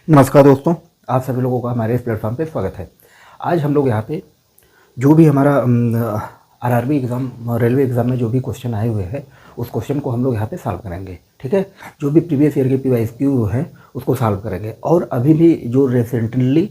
नमस्कार दोस्तों, आप सभी लोगों का हमारे इस प्लेटफॉर्म पे स्वागत है। आज हम लोग यहाँ पे जो भी हमारा आरआरबी एग्ज़ाम, रेलवे एग्ज़ाम में जो भी क्वेश्चन आए हुए हैं उस क्वेश्चन को हम लोग यहाँ पे सॉल्व करेंगे। ठीक है, जो भी प्रीवियस ईयर के पीवाईक्यू हैं उसको सॉल्व करेंगे। और अभी भी जो रिसेंटली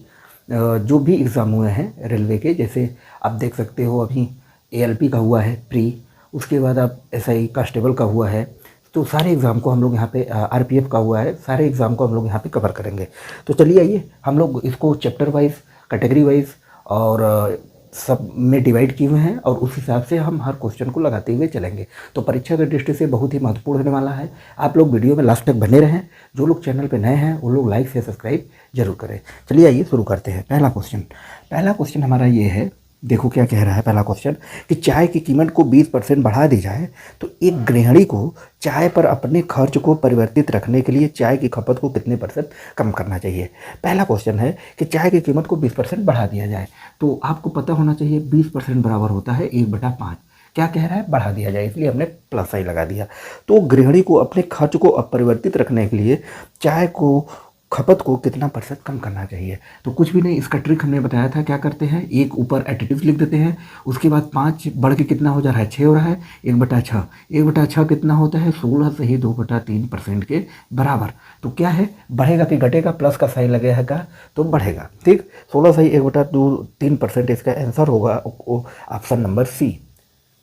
जो भी एग्ज़ाम हुए हैं रेलवे के, जैसे आप देख सकते हो अभी एएलपी का हुआ है प्री, उसके बाद आप एसआई कांस्टेबल का हुआ है, तो सारे एग्ज़ाम को हम लोग यहाँ पे आरपीएफ का हुआ है, सारे एग्ज़ाम को हम लोग यहाँ पे कवर करेंगे। तो चलिए आइए हम लोग इसको चैप्टर वाइज, कैटेगरी वाइज और सब में डिवाइड किए हुए हैं और उस हिसाब से हम हर क्वेश्चन को लगाते हुए चलेंगे। तो परीक्षा की दृष्टि से बहुत ही महत्वपूर्ण होने वाला है। आप लोग वीडियो में लास्ट तक बने रहें। जो लोग चैनल पर नए हैं वो लोग लाइक से सब्सक्राइब जरूर करें। चलिए आइए शुरू करते हैं। पहला क्वेश्चन हमारा ये है, देखो क्या कह रहा है पहला क्वेश्चन, कि चाय की कीमत को 20% बढ़ा दी जाए तो एक गृहिणी को चाय पर अपने खर्च को परिवर्तित रखने के लिए चाय की खपत को कितने % कम करना चाहिए। पहला क्वेश्चन है कि चाय की कीमत को 20% बढ़ा दिया जाए, तो आपको पता होना चाहिए 20% बराबर होता है 1/5। क्या कह रहा है, बढ़ा दिया जाए, इसलिए हमने प्लस आई लगा दिया। तो गृहिणी को अपने खर्च को अपरिवर्तित रखने के लिए चाय को खपत को कितना % कम करना चाहिए। तो कुछ भी नहीं, इसका ट्रिक हमने बताया था। क्या करते हैं, एक ऊपर एडिटिव लिख देते हैं, उसके बाद 5 बढ़ के कितना हो जा रहा है, 6 हो रहा है, 1/6। 1/6 कितना होता है, 16 से ही 2/3% के बराबर। तो क्या है, बढ़ेगा कि घटेगा, प्लस का साइन लगेगा तो बढ़ेगा। ठीक, 16 से ही 1/3% इसका आंसर होगा ऑप्शन नंबर सी।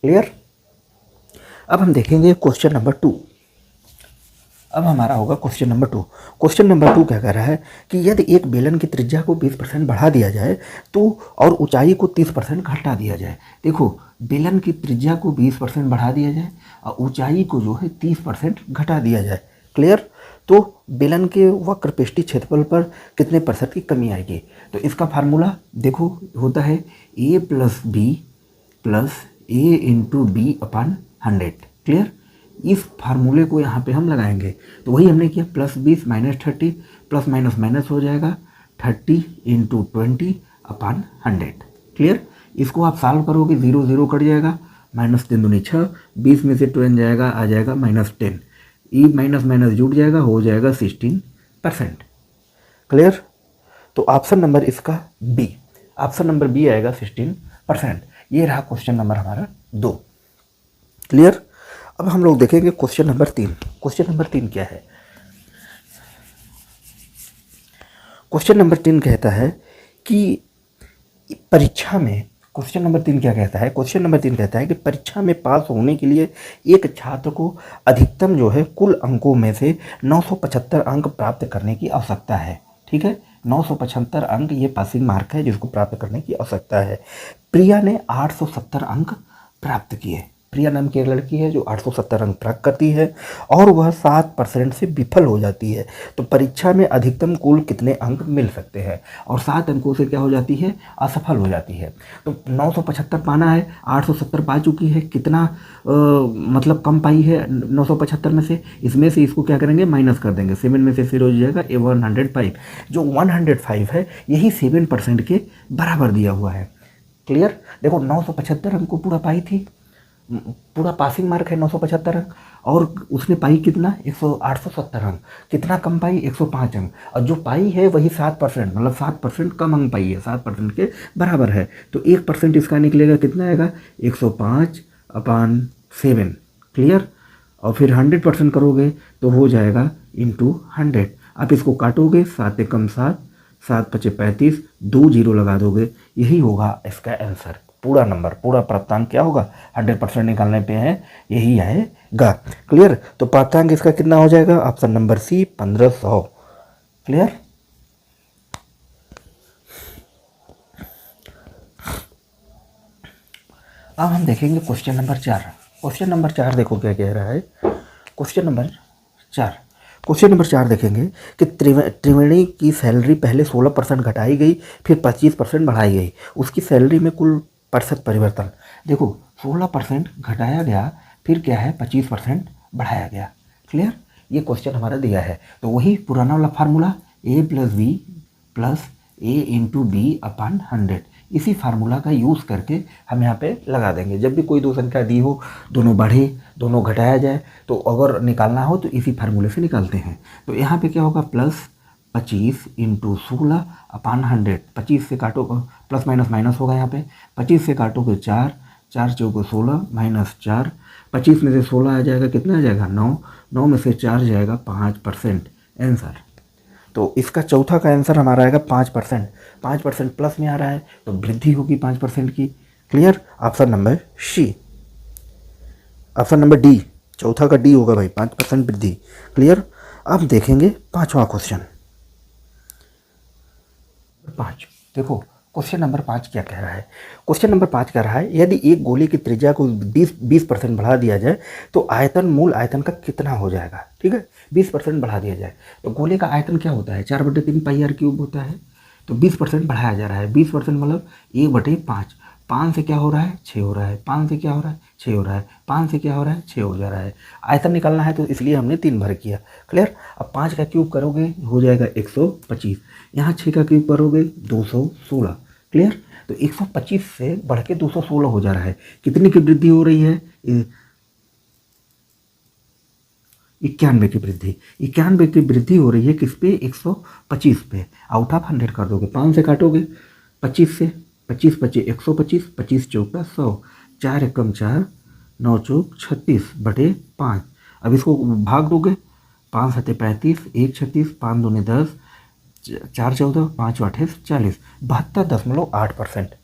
क्लियर। अब हम देखेंगे क्वेश्चन नंबर 2। अब हमारा होगा क्वेश्चन नंबर 2। क्वेश्चन नंबर 2 क्या कह रहा है कि यदि एक बेलन की त्रिज्या को 20% बढ़ा दिया जाए तो और ऊंचाई को 30% घटा दिया जाए। देखो, बेलन की त्रिज्या को 20% बढ़ा दिया जाए और ऊंचाई को जो है 30% घटा दिया जाए। क्लियर। तो बेलन के वक्रपृष्ठीय क्षेत्रफल पर कितने % की कमी आएगी। तो इसका फार्मूला देखो होता है a+b + a/b/100। क्लियर। इस फार्मूले को यहाँ पे हम लगाएंगे, तो वही हमने किया, +20 - 30, प्लस माइनस माइनस हो जाएगा 30 × 20/100। क्लियर। इसको आप सॉल्व करोगे, 0 0 कट जाएगा, -3 दूनी 6, 20 में से 10 जाएगा, आ जाएगा -10, ई माइनस माइनस जुड़ जाएगा, हो जाएगा 16%। क्लियर। तो ऑप्शन नंबर इसका बी, ऑप्शन नंबर बी आएगा 16%। ये रहा क्वेश्चन नंबर हमारा 2। क्लियर। अब हम लोग देखेंगे क्वेश्चन नंबर 3। क्वेश्चन नंबर 3 क्या है, क्वेश्चन नंबर 3 कहता है कि परीक्षा में, क्वेश्चन नंबर 3 क्या कहता है, क्वेश्चन नंबर 3 कहता है कि परीक्षा में पास होने के लिए एक छात्र को अधिकतम जो है कुल अंकों में से 975 अंक प्राप्त करने की आवश्यकता है। ठीक है, 975 अंक ये पासिंग मार्क है जिसको प्राप्त करने की आवश्यकता है। प्रिया ने 870 अंक प्राप्त किए। प्रिया नाम की एक लड़की है जो 870 अंक प्राप्त करती है और वह 7% से विफल हो जाती है। तो परीक्षा में अधिकतम कुल कितने अंक मिल सकते हैं, और 7 अंकों से क्या हो जाती है, असफल हो जाती है। तो 975 पाना है, 870 पा चुकी है, कितना मतलब कम पाई है 975 में से, इसमें से इसको क्या करेंगे, माइनस कर देंगे, 7 में से फिर हो जाएगा 105। जो 105 है यही 7% के बराबर दिया हुआ है। क्लियर। देखो 975 अंक को पूरा पाई थी, पूरा पासिंग मार्क है 975 अंक, और उसने पाई कितना, 870 अंक। कितना कम पाई, 105 अंक, और जो पाई है वही 7%, मतलब 7% कम अंक पाई है, 7% के बराबर है। तो 1% इसका निकलेगा, कितना आएगा, 105/7। क्लियर। और फिर 100% करोगे तो हो जाएगा ×100। आप इसको काटोगे, 7 × 7, 7 × 5 = 35, 2 0 लगा दोगे, यही होगा इसका आंसर। पूरा नंबर, पूरा प्राप्तांक क्या होगा, 100% निकालने पे है, यही आएगा। क्लियर। तो प्राप्तांक इसका कितना हो जाएगा, ऑप्शन नंबर सी 1500। क्लियर। अब हम देखेंगे क्वेश्चन नंबर 4। क्वेश्चन नंबर 4 देखो क्या कह रहा है, क्वेश्चन नंबर 4 देखेंगे कि त्रिवेणी की सैलरी पहले 16% घटाई गई, फिर 25% बढ़ाई गई, उसकी सैलरी में कुल % परिवर्तन। देखो 16% घटाया गया, फिर क्या है 25% बढ़ाया गया। क्लियर। ये क्वेश्चन हमारा दिया है, तो वही पुराना वाला फार्मूला a+b + a/b/100, इसी फार्मूला का यूज़ करके हम यहाँ पे लगा देंगे। जब भी कोई दो संख्या दी हो, दोनों बढ़े दोनों घटाया जाए, तो अगर निकालना हो तो इसी फार्मूले से निकालते हैं। तो यहाँ पे क्या होगा, 25 इंटू 16/100। 25 से काटो, प्लस माइनस माइनस होगा यहाँ पे। 25 से काटोगे 4, 4 चौको 16 माइनस 4, 25 में से 16 आ जाएगा, कितना आ जाएगा 9, 9 में से 4 जाएगा 5% आंसर। तो इसका चौथा का आंसर हमारा आएगा 5%। 5% प्लस में आ रहा है तो वृद्धि होगी 5% की। Clear? Option number C, option number D, चौथा का डी होगा भाई, 5% वृद्धि। क्लियर? अब देखेंगे पांचवा क्वेश्चन। 5 देखो, क्वेश्चन नंबर 5 क्या कह रहा है? क्वेश्चन नंबर 5 कह रहा है यदि एक गोले की त्रिज्या को 20% बढ़ा दिया जाए तो आयतन मूल आयतन का कितना हो जाएगा? ठीक है, 20% बढ़ा दिया जाए तो गोले का आयतन क्या होता है? 4/3 पाई आर क्यूब होता है। तो 20% बढ़ाया जा रहा है, 20% मतलब 1/5। 5 से क्या हो रहा है? 6 हो रहा है। 5 से क्या हो रहा है? 6 हो रहा है। 5 से क्या हो रहा है? 6 हो जा रहा है। आयतन निकालना है तो इसलिए हमने 3 भर किया। क्लियर? अब 5 का क्यूब करोगे हो जाएगा 125, यहाँ 6 का क्यूब करोगे 216। क्लियर? तो 125 से बढ़ के 216 हो जा रहा है। कितनी की वृद्धि हो रही है? 91 की वृद्धि। 91 की वृद्धि हो रही है किस पे? 125 पे। आउट ऑफ 100 कर दोगे, 5 से काटोगे 25 से, 25 25 125, 25 चौका 100, 4 एकम 4, 9 चौक 36/5। अब इसको भाग दोगे, 5 सत्ते 35, 1 36, 5 दूने 10, 4 14, 5 8 40, 72.8%।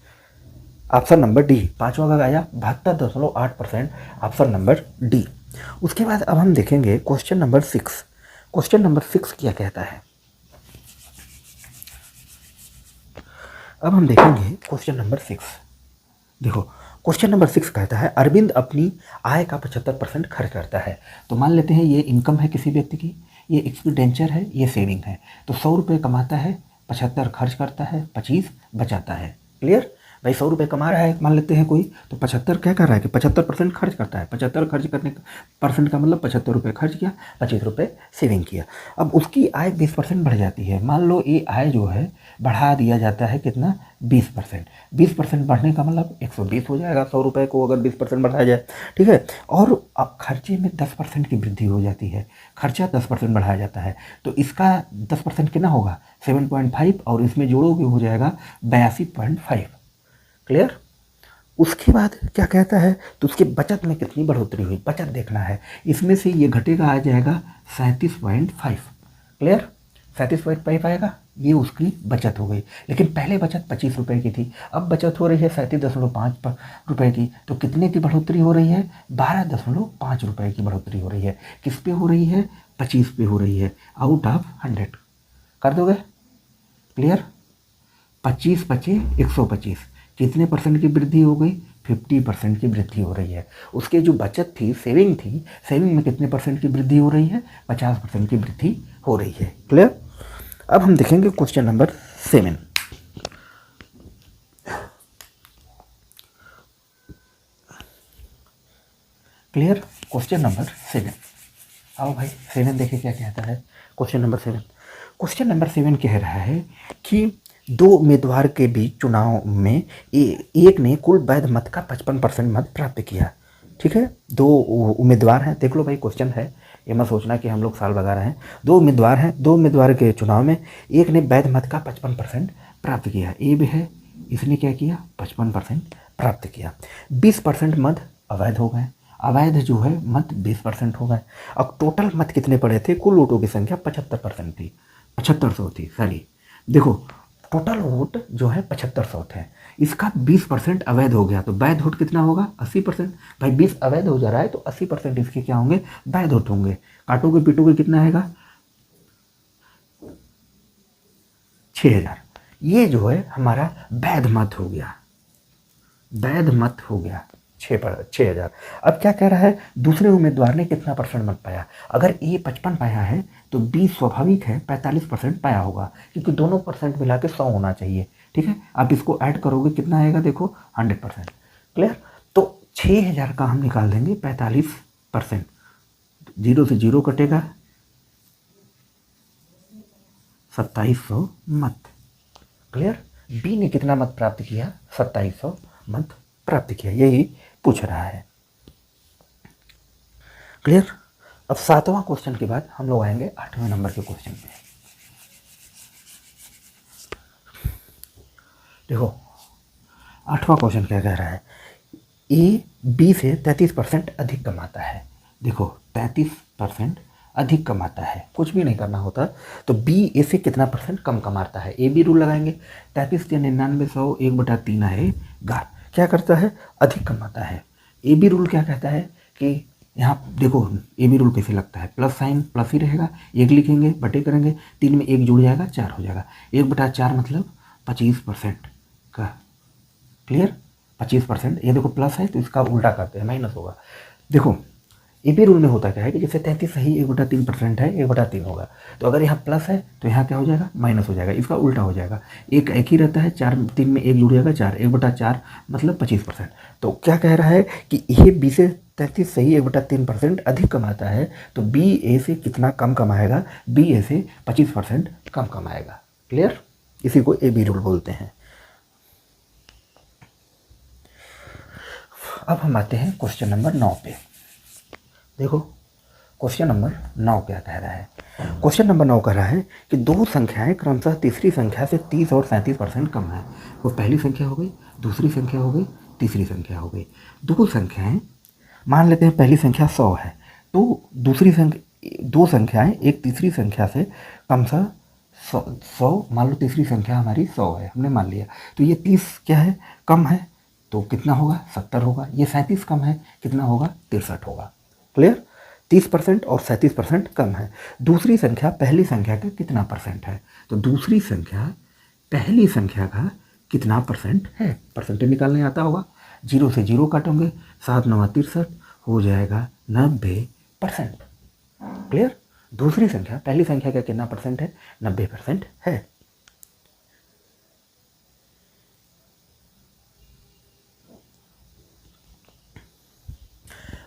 ऑप्शन नंबर डी, पांचवा का आया 72.8%, ऑप्शन नंबर डी। उसके बाद अब हम देखेंगे क्वेश्चन नंबर 6। क्वेश्चन नंबर 6 क्या कहता है? अब हम देखेंगे क्वेश्चन नंबर 6। देखो, क्वेश्चन नंबर 6 कहता है अरविंद अपनी आय का 75% खर्च करता है। तो मान लेते हैं ये इनकम है किसी व्यक्ति की, ये एक्सपेंडिचर है, ये सेविंग है। तो 100 रुपये कमाता है, 75 खर्च करता है, 25 बचाता है। क्लियर? भाई 100 रुपये कमा रहा है मान लेते हैं कोई, तो 75 क्या कर रहा है कि 75% खर्च करता है। 75 खर्च करने का परसेंट का मतलब 75 रुपये खर्च किया, 25 रुपये सेविंग किया। अब उसकी आय 20% बढ़ जाती है। मान लो ये आय जो है बढ़ा दिया जाता है कितना? 20%। 20% बढ़ने का मतलब 120 हो जाएगा 100 रुपये को अगर 20% बढ़ाया जाए। ठीक है? और अब खर्चे में 10% की वृद्धि हो जाती है। खर्चा 10% बढ़ाया जाता है तो इसका 10% कितना होगा? 7.5, और इसमें जोड़ोगे हो जाएगा 82.5। क्लियर? उसके बाद क्या कहता है? तो उसके बचत में कितनी बढ़ोतरी हुई, बचत देखना है। इसमें से ये घटेगा, आ जाएगा 37.5। क्लियर? 37.5 आएगा, ये उसकी बचत हो गई। लेकिन पहले बचत 25 रुपये की थी, अब बचत हो रही है 37.5 रुपये की। तो कितने की बढ़ोतरी हो रही है? 12.5 रुपये की बढ़ोतरी हो रही है। किस पे हो रही है? 25 पे हो रही है। आउट ऑफ 100 कर दोगे। क्लियर? 25 बचे 125, कितने परसेंट की वृद्धि हो गई? 50% की वृद्धि हो रही है। उसके जो बचत थी, सेविंग थी, सेविंग में कितने परसेंट की वृद्धि हो रही है? 50% की वृद्धि हो रही है। क्लियर? अब हम देखेंगे question number 7। Clear? Question number 7। आओ भाई 7 देखे क्या कहता है। क्वेश्चन नंबर 7, क्वेश्चन नंबर 7 कह रहा है कि दो उम्मीदवार के बीच चुनाव में एक ने कुल वैध मत का 55% मत प्राप्त किया। ठीक है, दो उम्मीदवार हैं, देख लो भाई क्वेश्चन है, ये मत सोचना कि हम लोग साल बगा रहे हैं। दो उम्मीदवार हैं, दो उम्मीदवार के चुनाव में एक ने वैध मत का 55% प्राप्त किया। ए भी है, इसने क्या किया? 55% प्राप्त किया। 20% मत अवैध हो गए, अवैध जो है मत 20% हो गए। अब टोटल मत कितने पड़े थे? कुल वोटों की संख्या 75% थी, 7500 थी, सॉरी। देखो टोटल वोट जो है 7500 थे, इसका 20% अवैध हो गया तो वैध वोट कितना होगा? 80%। भाई 20 अवैध हो जा रहा है तो 80% इसके क्या होंगे? वैध वोट होंगे। काटोगे पीटोगे कितना आएगा? 6000। ये जो है हमारा वैध मत हो गया, वैध मत हो गया 6000। अब क्या कह रहा है? दूसरे उम्मीदवार ने कितना परसेंट मत पाया? अगर ये 55 पाया है तो 20 स्वाभाविक है 45% पाया होगा, क्योंकि दोनों परसेंट मिला के 100 होना चाहिए। ठीक है, आप इसको ऐड करोगे कितना आएगा? देखो 100%। क्लियर? तो 6000 का हम निकाल देंगे 45%, जीरो से जीरो कटेगा, 2700 मत। क्लियर? बी ने कितना मत प्राप्त किया? 2700 मत प्राप्त किया, यही पूछ रहा है। क्लियर? अब 7वां क्वेश्चन के बाद हम लोग आएंगे 8वें नंबर के क्वेश्चन पे। देखो 8वां क्वेश्चन क्या कह रहा है, ए बी से 33% अधिक कमाता है। देखो 33% अधिक कमाता है, कुछ भी नहीं करना होता, तो बी ए से कितना परसेंट कम कमाता है। ए बी रूल लगाएंगे, 33 या 99 100 1/3 आएगा। क्या करता है, अधिक कमाता है। ए बी रूल क्या कहता है कि यहाँ देखो ए बी रूल कैसे लगता है, प्लस साइन प्लस ही रहेगा, एक लिखेंगे बटे करेंगे, 3 में 1 जुड़ जाएगा 4 हो जाएगा, 1/4 मतलब 25% का। क्लियर, 25%। ये देखो प्लस है तो इसका उल्टा करते हैं, माइनस होगा। देखो ए बी रूल में होता क्या है कि जैसे 33 सही 1/3% है, 1/3 होगा, तो अगर यहाँ प्लस है तो यहाँ क्या हो जाएगा, माइनस हो जाएगा, इसका उल्टा हो जाएगा। एक ही रहता है, 4 3 में 1 जुड़ जाएगा 4, 1/4 मतलब 25%। तो क्या कह रहा है कि ए बी से 33 सही 1/3% अधिक कमाता है, तो बी ए से कितना कम कमाएगा, बी ए से 25% कम कमाएगा। क्लियर, इसी को ए बी रूल बोलते हैं। अब हम आते हैं क्वेश्चन नंबर 9 पे। देखो क्वेश्चन नंबर 9 क्या कह रहा है। क्वेश्चन नंबर 9 कह रहा है कि दो संख्याएं क्रमशः तीसरी संख्या से 30 और 37% कम है। वो पहली संख्या हो गई, दूसरी संख्या हो गई, तीसरी संख्या हो गई। दो संख्याएं, मान लेते हैं पहली संख्या 100 है, तो दूसरी संख्या, दो संख्याएं एक तीसरी संख्या से क्रमशः 100 मान लो, तीसरी संख्या हमारी 100 है, हमने मान लिया, तो ये 30 क्या है, कम है, तो कितना होगा, 70 होगा। ये 37 कम है, कितना होगा, 63 होगा। क्लियर, 30% और 37% कम है। दूसरी संख्या पहली संख्या का कितना परसेंट है, तो दूसरी संख्या पहली संख्या का कितना परसेंट है, परसेंटेज निकालने आता होगा। 0 से 0 काटोगे, 7 9 63 हो जाएगा 90%। क्लियर, दूसरी संख्या पहली संख्या का कितना परसेंट है, 90% है।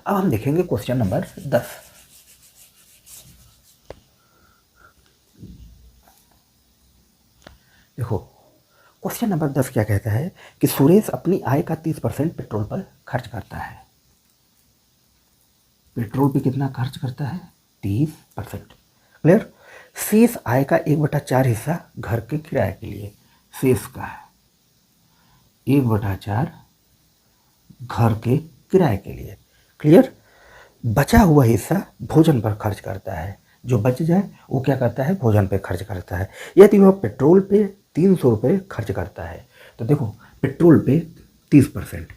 अब हम देखेंगे क्वेश्चन नंबर 10। देखो क्वेश्चन नंबर 10 क्या कहता है कि सुरेश अपनी आय का 30% पेट्रोल पर खर्च करता है। पेट्रोल पे कितना खर्च करता है, 30%। क्लियर, शेष आय का 1/4 हिस्सा घर के किराए के लिए, शेष का 1/4 घर के किराए के लिए। क्लियर, बचा हुआ हिस्सा भोजन पर खर्च करता है। जो बच जाए वो क्या करता है, भोजन पे खर्च करता है। यदि वह पेट्रोल पे 300 रुपये खर्च करता है, तो देखो पेट्रोल पे 30%,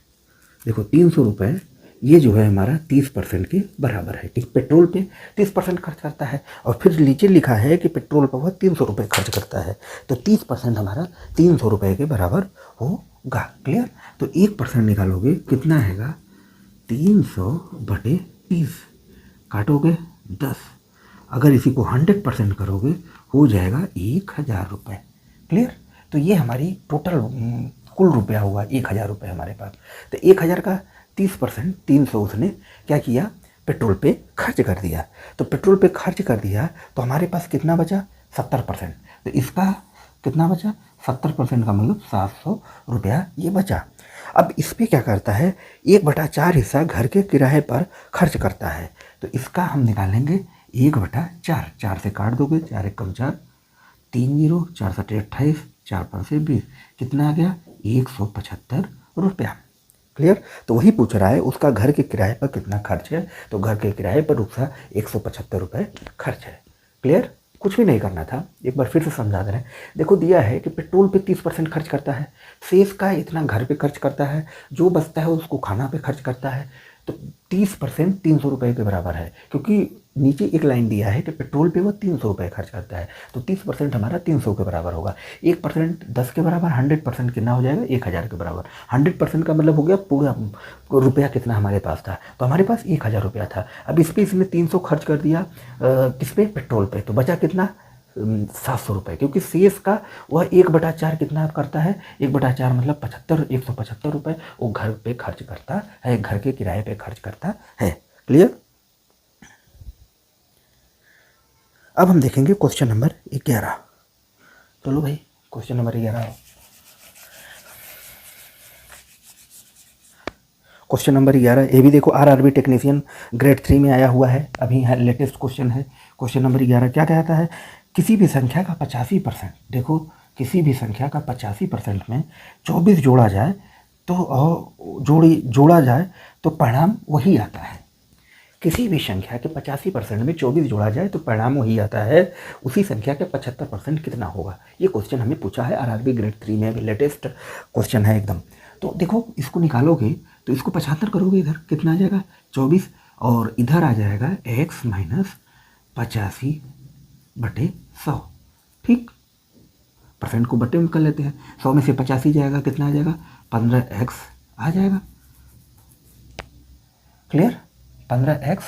देखो 300 रुपये, ये जो है हमारा 30% के बराबर है। ठीक, पेट्रोल पे 30% खर्च करता है, और फिर नीचे लिखा है कि पेट्रोल पर वह 300 रुपये खर्च करता है, तो 30% हमारा 300 रुपये के बराबर होगा। क्लियर, तो 1% निकालोगे कितना आएगा, 300/30, काटोगे 10, अगर इसी को 100% करोगे हो जाएगा 1000 रुपये। क्लियर, तो ये हमारी टोटल कुल रुपया हुआ 1000 रुपये हमारे पास। तो 1000 का 30%, 300 उसने क्या किया, पेट्रोल पे खर्च कर दिया। तो पेट्रोल पे खर्च कर दिया तो हमारे पास कितना बचा, 70%। तो इसका कितना बचा, 70% का मतलब 700 रुपया ये बचा। अब इस पर क्या करता है, 1/4 हिस्सा घर के किराए पर खर्च करता है, तो इसका हम निकालेंगे 1/4, 4 से काट दोगे, 4 1 4, 3 0, 4 7 28, 4 5 20, कितना आ गया, 175 रुपया। क्लियर, तो वही पूछ रहा है उसका घर के किराए पर कितना खर्च है, तो घर के किराए पर उसका 175 रुपये खर्च है। क्लियर, कुछ भी नहीं करना था, एक बार फिर से समझा दे रहे हैं। देखो दिया है कि पेट्रोल पे 30% खर्च करता है, शेष का इतना घर पे खर्च करता है, जो बचता है उसको खाना पे खर्च करता है, तो 30% 300 रुपये के बराबर है, क्योंकि नीचे एक लाइन दिया है कि पेट्रोल पे वो 300 रुपये खर्च करता है, तो 30% हमारा 300 के बराबर होगा। 1% 10 के बराबर, 100% कितना हो जाएगा, 1000 के बराबर। 100% का मतलब हो गया पूरा रुपया कितना हमारे पास था, तो हमारे पास 1000 रुपया था। अब इस पर इसने 300 खर्च कर दिया, किस पे, पेट्रोल पे, तो बचा कितना, 700 रुपये, क्योंकि शेष का वह 1/4 कितना करता है, 1/4 मतलब 75, 175 रुपये वो घर पे खर्च करता है, घर के किराए पे खर्च करता है। क्लियर, अब हम देखेंगे क्वेश्चन नंबर 11। चलो भाई क्वेश्चन नंबर 11, क्वेश्चन नंबर 11, ये भी देखो आरआरबी टेक्नीशियन ग्रेड 3 में आया हुआ है, अभी है लेटेस्ट क्वेश्चन है। क्वेश्चन नंबर 11 क्या कहता है, किसी भी संख्या का 85%, देखो किसी भी संख्या का 85% में 24 जोड़ा जाए तो जोड़ा जाए तो परिणाम वही आता है। किसी भी संख्या के 85% में 24 जोड़ा जाए तो परिणाम वही आता है। उसी संख्या के 75% कितना होगा? ये क्वेश्चन हमें पूछा है आरआरबी ग्रेड 3 में, लेटेस्ट क्वेश्चन है एकदम। तो देखो इसको निकालोगे तो इसको 75 करोगे, इधर कितना आ जाएगा 24, और इधर आ जाएगा x माइनस 85/100। ठीक, परसेंट को बटे में कर लेते हैं। 100 में से 85 जाएगा, कितना आ जाएगा 15x आ जाएगा। क्लियर? 15x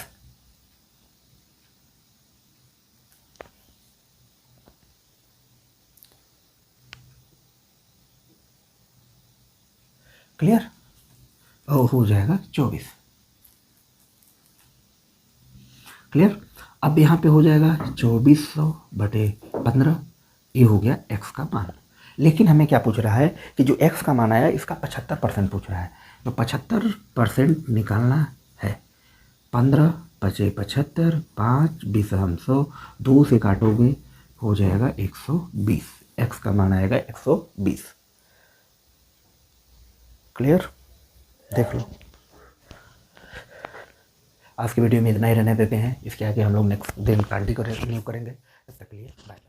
क्लियर, और हो जाएगा 24। क्लियर? अब यहाँ पे हो जाएगा 2400/15, ये हो गया x का मान। लेकिन हमें क्या पूछ रहा है कि जो x का मान आया इसका 75% पूछ रहा है, तो 75% निकालना है। 15 × 75, 5 20 100, 2 से काटोगे हो जाएगा 120, x का मान आएगा 120। क्लियर? देख लो, आज की वीडियो में इतना ही रहने देते हैं। इसके आगे हम लोग नेक्स्ट दिन कंटिन्यू करेंगे। तब तक के लिए बाय।